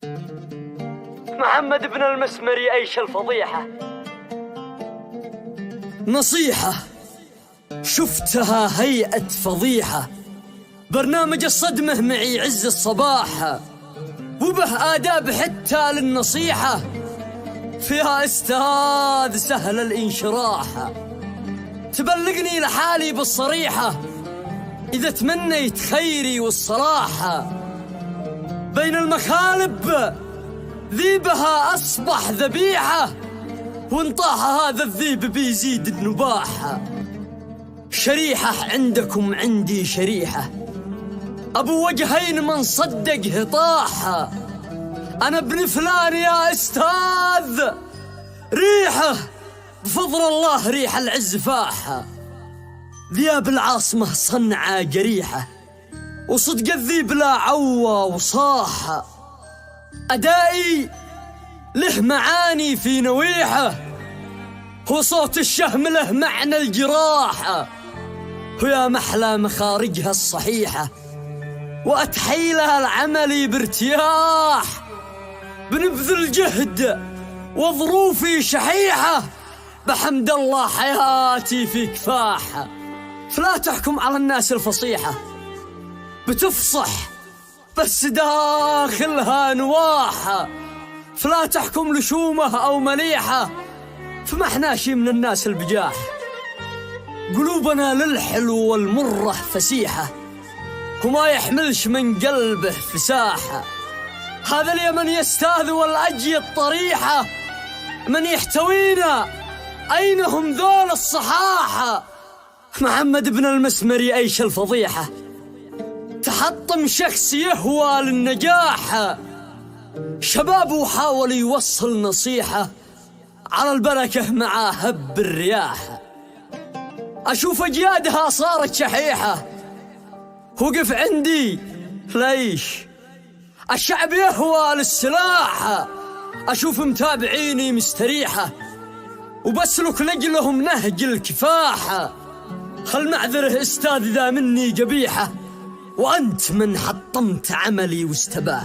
محمد بن المسمري ايش الفضيحة. نصيحة شفتها هيئة فضيحة، برنامج الصدمة معي عز الصباح، وبه آداب حتى للنصيحة، فيها أستاذ سهل الانشراح، تبلغني لحالي بالصريحة إذا تمنيت خيري والصلاح. بين المخالب ذيبها أصبح ذبيحة، وإن طاح هذا الذيب بيزيد النباح. شريحة عندكم عندي شريحة، أبو وجهين من صدق طاح. أنا ابن فلان يا أستاذ، ريحه بفضل الله ريح العز فاح. ذياب العاصمة صنعة جريحة، وصدق الذيب لا عوى وصاح. أدائي له معاني في نويحة، وصوت الشهم له معنى الجراحة. ويا محلى مخارجها الصحيحة، وأتحيلها العملي بارتياح. بنبذل جهد وظروفي شحيحة، بحمد الله حياتي في كفاح. فلا تحكم على الناس الفصيحة، بتفصح بس داخلها نواحة. فلا تحكم لشومة أو مليحة، فما احناشي من الناس البجاح. قلوبنا للحلو والمرة فسيحة، وما يحملش من قلبه فساحة. هذا اليمن يستاذ والأجي الطريحة، من يحتوينا أين هم ذول الصحاحة. محمد بن المسمري ايش الفضيحة، تحطم شخص يهوى للنجاح. شباب وحاول يوصل نصيحة، على البركة مع هب الرياح. أشوف أجيادها صارت شحيحة، وقف عندي ليش الشعب يهوى للسلاح. أشوف متابعيني مستريحة، وبسلك لجلهم نهج الكفاح. خل معذره أستاذ ذا مني قبيحة، وأنت من حطمت عملي واستباح.